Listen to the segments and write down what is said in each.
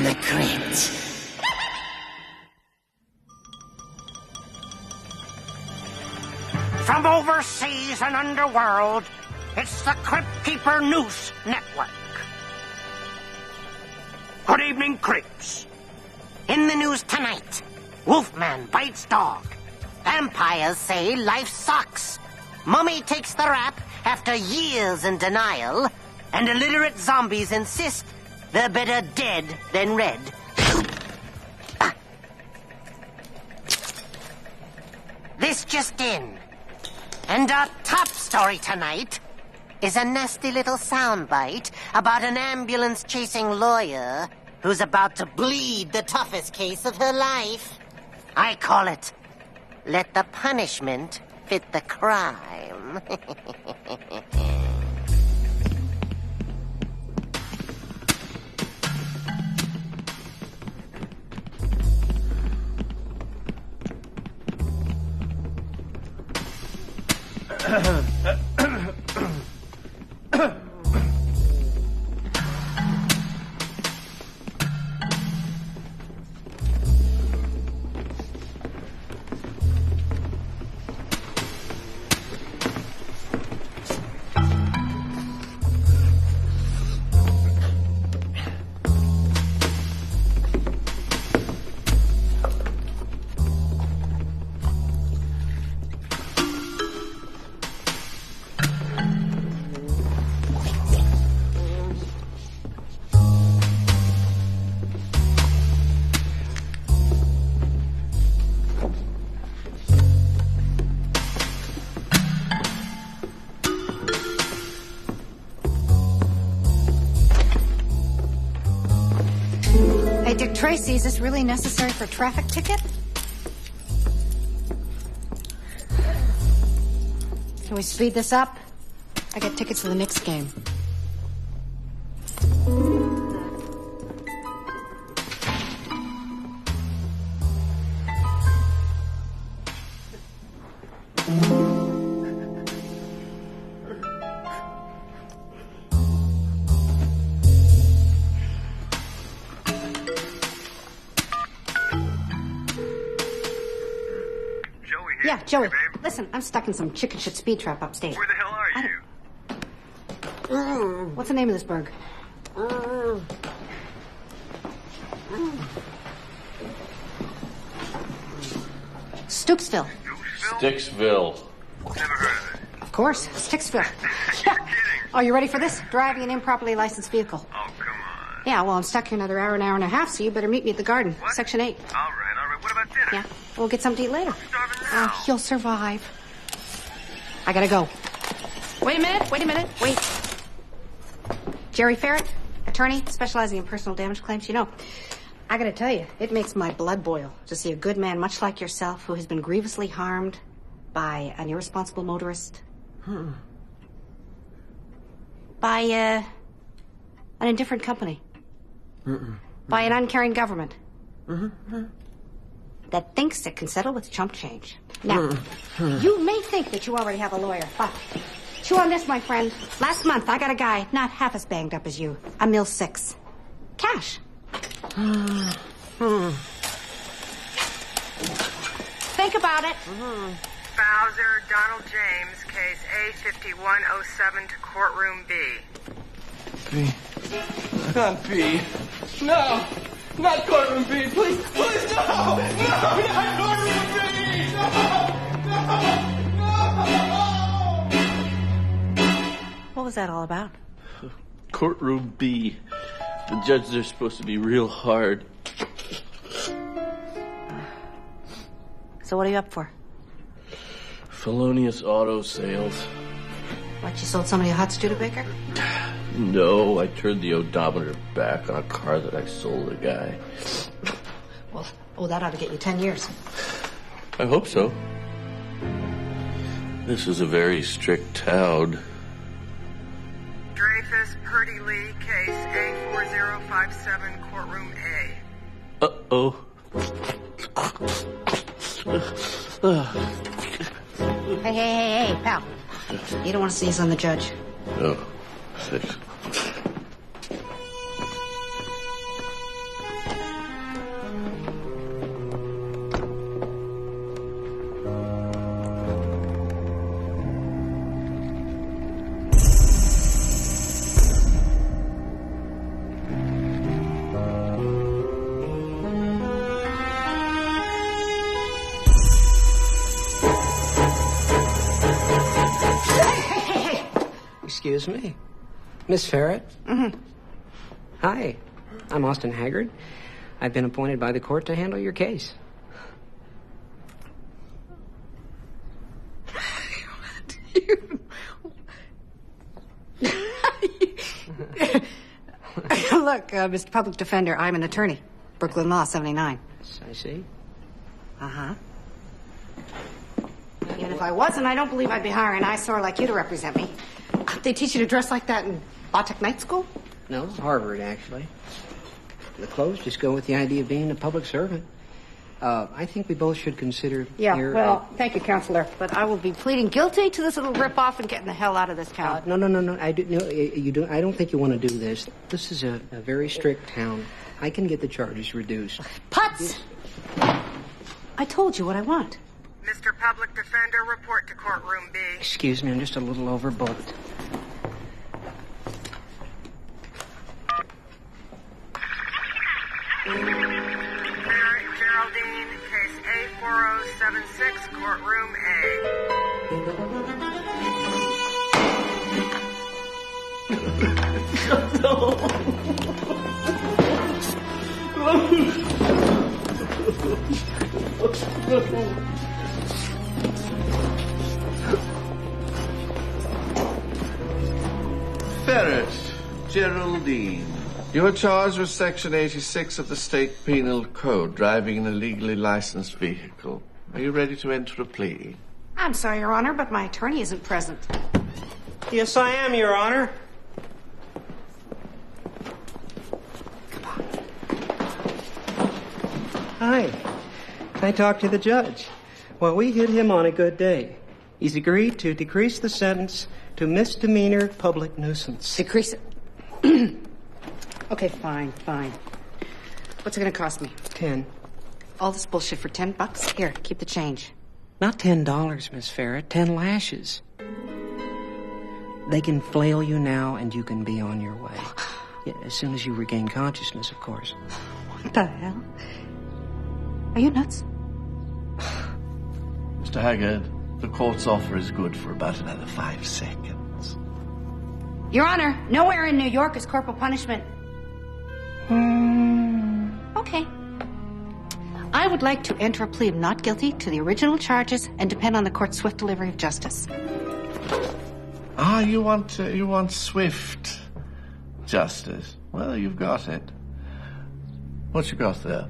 the crypt. From overseas and underworld, it's the Crypt Keeper News Network. Good evening, creeps. In the news tonight, Wolfman bites dog. Vampires say life sucks. Mummy takes the rap after years in denial. And illiterate zombies insist they're better dead than red. This just in. And our top story tonight is a nasty little soundbite about an ambulance-chasing lawyer who's about to bleed the toughest case of her life. I call it, let the punishment fit the crime. Dick Tracy, is this really necessary for a traffic ticket? Can we speed this up? I got tickets to the Knicks game. Yeah, Joey, hey, listen, I'm stuck in some chicken shit speed trap upstate. Where the hell are you? What's the name of this burg? Stooksville. Sticksville. Never heard of it. Of course, Sticksville. You're kidding. Oh, you ready for this? Driving an improperly licensed vehicle. Oh, come on. Yeah, well, I'm stuck here another hour and a half, so you better meet me at the garden. What? Section 8. All right. What about dinner? Yeah, we'll get something to eat later. I'm starving now. You'll survive. I gotta go. Wait a minute. Wait. Jerry Ferret, attorney, specializing in personal damage claims. You know, I gotta tell you, it makes my blood boil to see a good man much like yourself who has been grievously harmed by an irresponsible motorist. By, an indifferent company. By an uncaring government. That thinks it can settle with chump change. Now, you may think that you already have a lawyer, but chew on this, my friend. Last month, I got a guy not half as banged up as you. A mil 6. Cash. Think about it. Bowser, Donald James, case A5107 to courtroom B. B. Not B. No! Not courtroom B, please, please, no! No, not courtroom B! No! What was that all about? Courtroom B. The judges are supposed to be real hard. So what are you up for? Felonious auto sales. What, you sold somebody a hot Studebaker? No, I turned the odometer back on a car that I sold a guy. Well, that ought to get you 10 years. I hope so. This is a very strict town. Dreyfus, Purdy Lee, case A4057, courtroom A. Uh-oh. Hey, pal. You don't want to sneeze on the judge. Oh, thanks. Excuse me. Miss Ferret? Mm-hmm. Hi, I'm Austin Haggard. I've been appointed by the court to handle your case. Look, Mr. Public Defender, I'm an attorney. Brooklyn Law, 79. I see. Uh-huh. And if I wasn't, I don't believe I'd be hiring an eyesore like you to represent me. They teach you to dress like that in Botech Night School? No, Harvard, actually. The clothes just go with the idea of being a public servant. I think we both should consider Well, thank you, Counselor. But I will be pleading guilty to this little rip-off and getting the hell out of this town. No. You don't. I don't think you want to do this. This is a very strict town. I can get the charges reduced. Putz! I told you what I want. Mr. Public Defender, report to courtroom B. Excuse me, I'm just a little overbooked. Geraldine, case A4076, courtroom Ferret, Geraldine. You are charged with Section 86 of the State Penal Code, driving an illegally licensed vehicle. Are you ready to enter a plea? I'm sorry, Your Honor, but my attorney isn't present. Yes, I am, Your Honor. Hi. Can I talk to the judge? Well, we hit him on a good day. He's agreed to decrease the sentence to misdemeanor public nuisance. Decrease it. Okay, fine. What's it gonna cost me? 10. All this bullshit for $10? Here, keep the change. Not $10, Miss Ferret. 10 lashes. They can flail you now, and you can be on your way. Yeah, as soon as you regain consciousness, of course. What the hell? Are you nuts? Mr. Haggard, the court's offer is good for about another 5 seconds. Your Honor, nowhere in New York is corporal punishment. Okay. I would like to enter a plea of not guilty to the original charges and depend on the court's swift delivery of justice. You want swift justice. Well, you've got it. What you got there?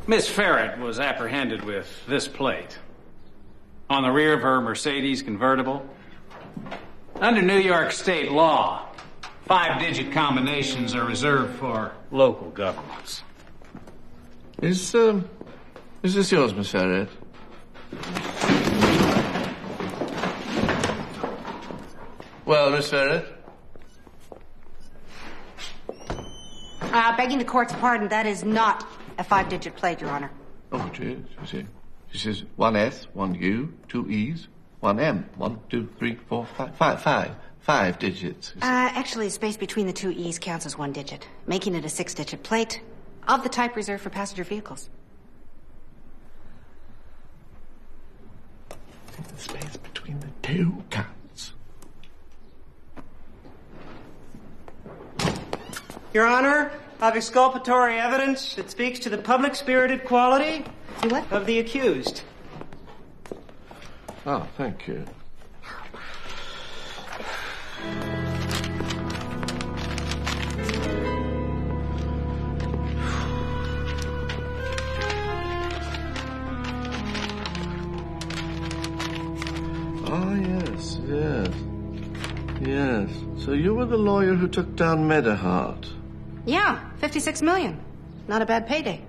Miss Ferret was apprehended with this plate. On the rear of her Mercedes convertible. Under New York state law, 5-digit combinations are reserved for local governments. Is this yours, Miss Ferret? Well, Miss Ferret? Begging the court's pardon, that is not a 5-digit plate, Your Honor. Oh, it is. You see. This is 1 S, 1 U, 2 E's, 1 M. 1, 2, 3, 4, 5. 5 digits. Actually, the space between the 2 E's counts as 1 digit, making it a 6-digit plate of the type reserved for passenger vehicles. The space between the 2 counts. Your Honor, of exculpatory evidence that speaks to the public-spirited quality of the accused. Oh, thank you. Oh, yes. So you were the lawyer who took down Medahart. Yeah, $56 million. Not a bad payday.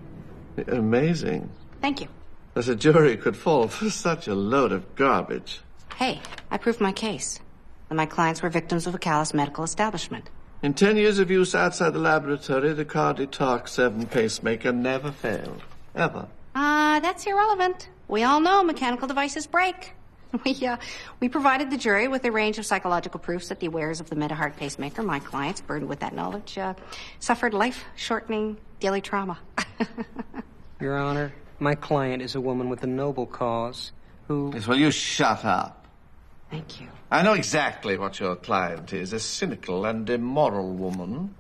Amazing. Thank you. That a jury could fall for such a load of garbage. Hey, I proved my case. And my clients were victims of a callous medical establishment. In 10 years of use outside the laboratory, the Cardi-Talk 7 pacemaker never failed. Ever. That's irrelevant. We all know mechanical devices break. We provided the jury with a range of psychological proofs that the wearers of the Medahart pacemaker, my clients, burdened with that knowledge, suffered life-shortening daily trauma. Your Honor, my client is a woman with a noble cause who... Yes, well, you shut up. Thank you. I know exactly what your client is, a cynical and immoral woman.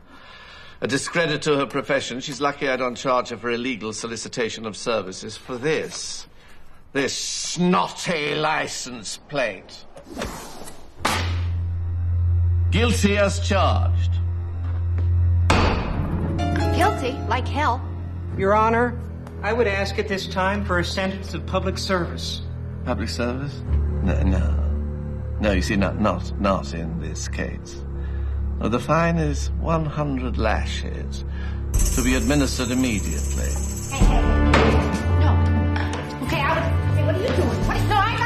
A discredit to her profession. She's lucky I don't charge her for illegal solicitation of services for this snotty license plate. Guilty as charged. Guilty, like hell. Your Honor, I would ask at this time for a sentence of public service. Public service? No, you see, not in this case. No, the fine is 100 lashes, to be administered immediately. Hey. No. Okay, hey, what are you doing? No, I'd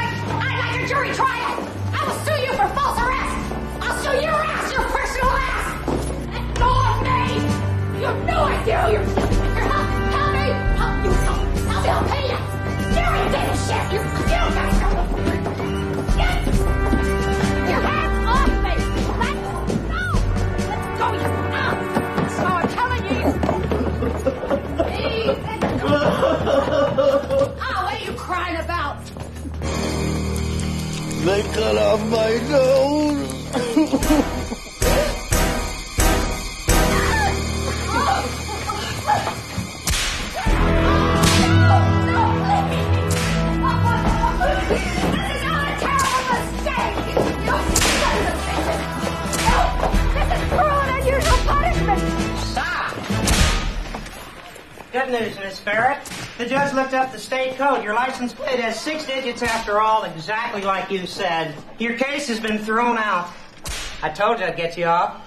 like a jury trial. I will sue you for false arrest. I'll sue your ass, your personal ass. Let go of me. You have no idea who you're help me. I'll pay you. Jerry didn't shit. You guys don't. Get your hands off me. Let's go, you out. So I'm telling you. Please. What are you crying about? They cut off my nose. Good news, Miss Ferret. The judge looked up the state code. Your license plate has 6 digits after all, exactly like you said. Your case has been thrown out. I told you I'd get you off.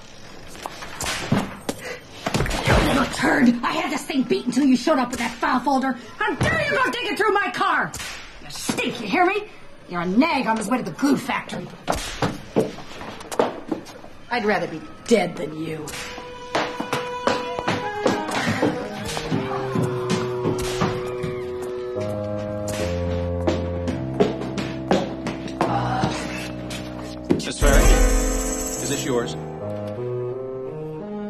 You little turd! I had this thing beat until you showed up with that file folder. How dare you go digging through my car? You stink, you hear me? You're a nag on his way to the glue factory. I'd rather be dead than you. Miss Ferret, is this yours?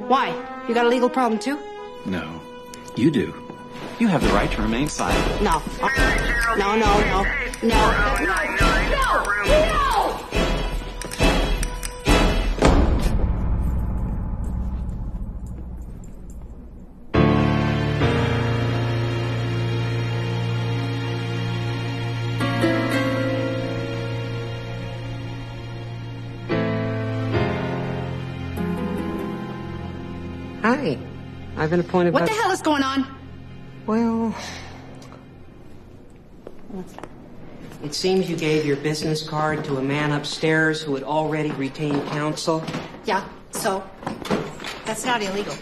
Why? You got a legal problem, too? No. You do. You have the right to remain silent. No. No. Hi. I've been appointed What the hell is going on? Well, it seems you gave your business card to a man upstairs who had already retained counsel. Yeah, so? That's not illegal.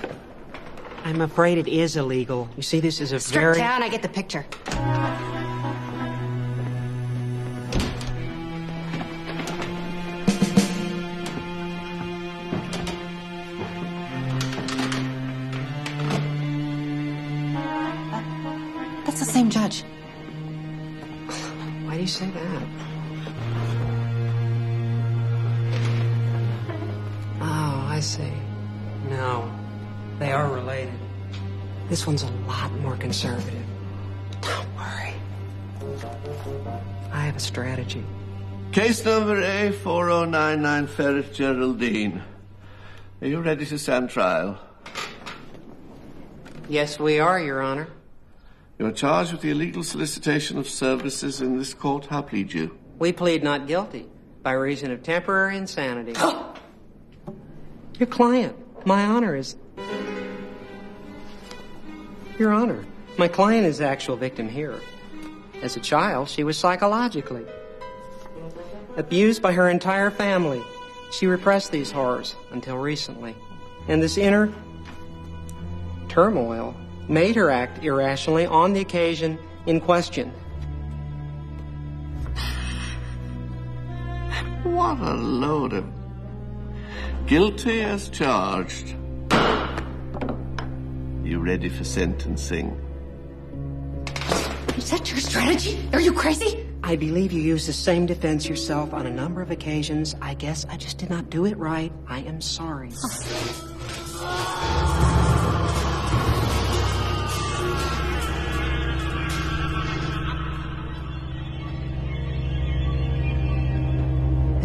I'm afraid it is illegal. You see, this is a Strip town, I get the picture. That's the same judge. Why do you say that? Oh, I see. No, they are related. This one's a lot more conservative. Don't worry. I have a strategy. Case number A4099, Ferret Geraldine. Are you ready to stand trial? Yes, we are, Your Honor. You are charged with the illegal solicitation of services in this court. How plead you? We plead not guilty by reason of temporary insanity. Your client, my honor, is... Your Honor, my client is the actual victim here. As a child, she was psychologically abused by her entire family. She repressed these horrors until recently. And this inner turmoil made her act irrationally on the occasion in question. What a load of... Guilty as charged. You ready for sentencing? Is that your strategy? Are you crazy? I believe you used the same defense yourself on a number of occasions. I guess I just did not do it right. I am sorry.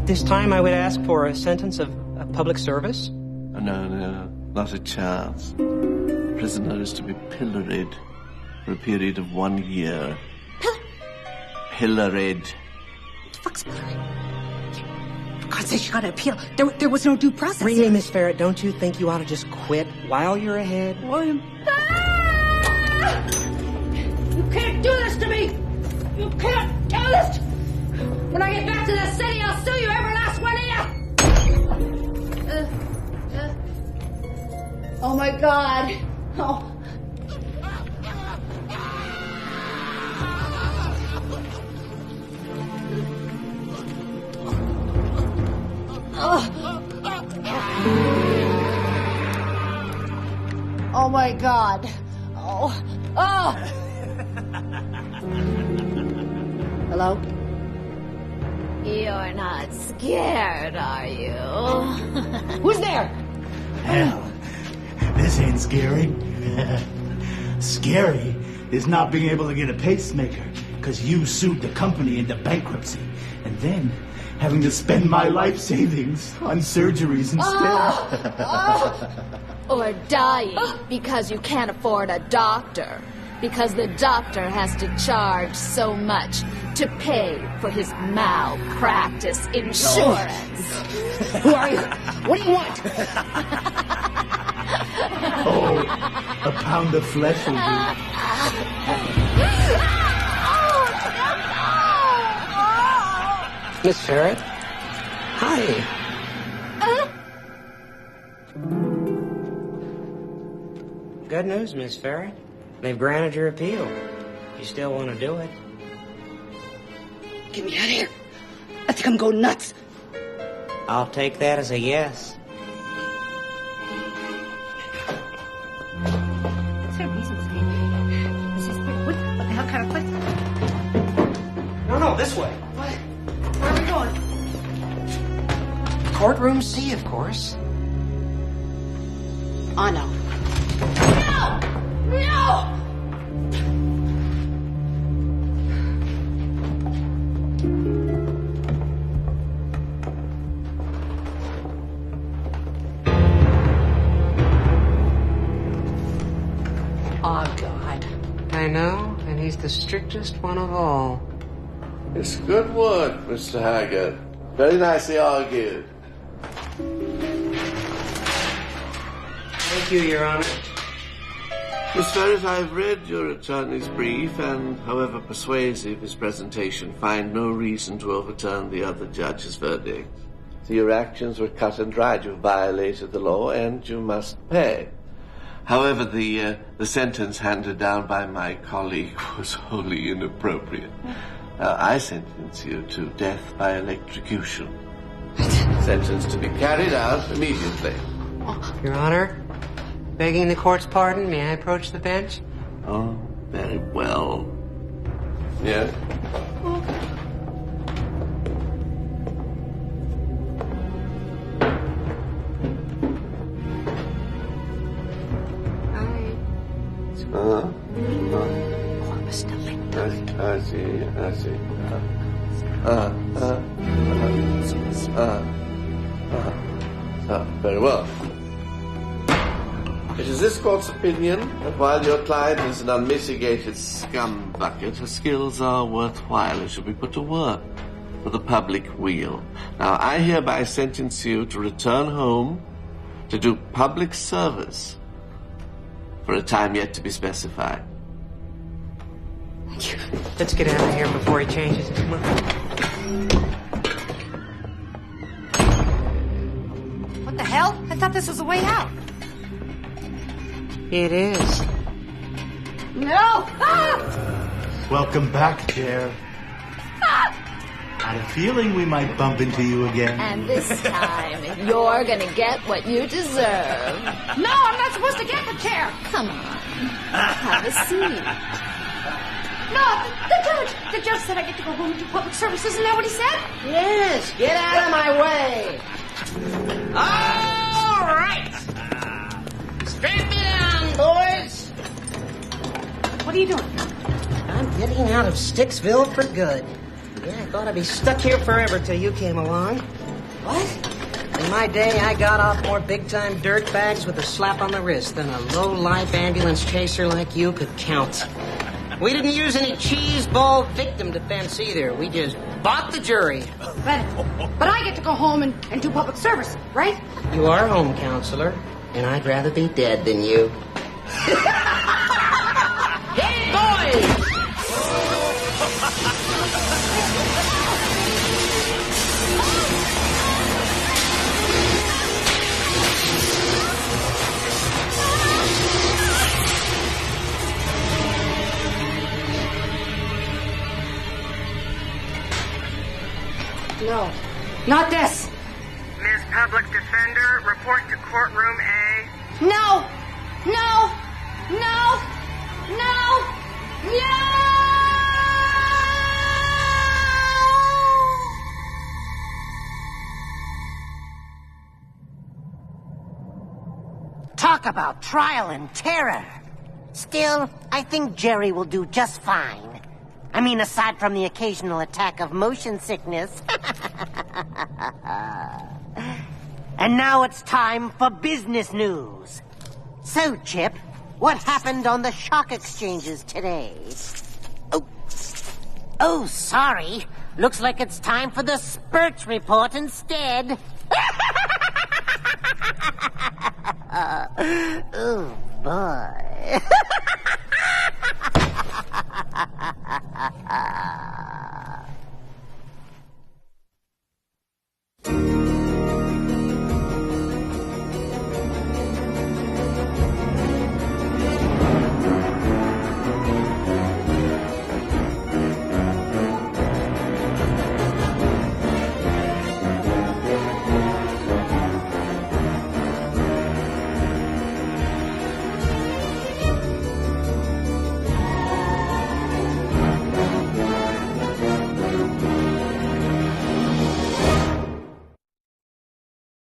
At this time, I would ask for a sentence of public service. No, not a chance. Prisoner is to be pilloried for a period of 1 year. Pilloried. What the fuck's pilloried? For God's sake, you gotta appeal. There was no due process. Really, Miss Ferret, don't you think you ought to just quit while you're ahead? William. You can't do this to me! You can't do this! When I get back to the city, I'll sue you, every last one of you! Oh my God! Oh. Oh my God! Oh! Hello? You're not scared, are you? Who's there? Hell, this ain't scary. Scary is not being able to get a pacemaker because you sued the company into bankruptcy and then having to spend my life savings on surgeries instead. Or dying because you can't afford a doctor. Because the doctor has to charge so much to pay for his malpractice insurance. Who are you? What do you want? Oh, a pound of flesh will do. Miss Ferret? Hi. Good news, Miss Ferret. They've granted your appeal. If you still want to do it. Get me out of here. I think I'm going nuts. I'll take that as a yes. What's that reason saying? This is what the hell kind of place? No, this way. What? Where are we going? Courtroom C, of course. Oh, no. No! Oh, God. I know, and he's the strictest one of all. It's good work, Mr. Haggard. Very nicely argued. Thank you, Your Honor. Miss Ferret, I've read your attorney's brief, and however persuasive his presentation, find no reason to overturn the other judge's verdict. So your actions were cut and dried. You violated the law, and you must pay. However, the sentence handed down by my colleague was wholly inappropriate. I sentence you to death by electrocution. Sentence to be carried out immediately. Your Honor, begging the court's pardon, may I approach the bench? Oh, very well. Yes? I see. Very well. It is this court's opinion that while your client is an unmitigated scumbucket, her skills are worthwhile and should be put to work for the public weal. Now, I hereby sentence you to return home to do public service for a time yet to be specified. Let's get out of here before he changes his mind. What the hell? I thought this was a way out. It is. No! Ah! Welcome back, Chair. I had a feeling we might bump into you again. And this time, you're gonna get what you deserve. No, I'm not supposed to get the chair. Come on, have a seat. No, the judge said I get to go home and do public service. Isn't that what he said? Yes, get out of my way. All right. Straight me down, boys. What are you doing? I'm getting out of Sticksville for good. Yeah, I thought I'd be stuck here forever till you came along. What? In my day, I got off more big-time dirtbags with a slap on the wrist than a low-life ambulance chaser like you could count. We didn't use any cheese ball victim defense either. We just bought the jury. But I get to go home and do public service, right? You are home counselor, and I'd rather be dead than you. Hey, boys! No, not this. Ms. Public Defender, report to courtroom A. No! No! No! No! No! Talk about trial and terror. Still, I think Jerry will do just fine. I mean, aside from the occasional attack of motion sickness. And now it's time for business news. So, Chip, what happened on the shock exchanges today? Oh, sorry. Looks like it's time for the Spurts report instead. Oh, boy.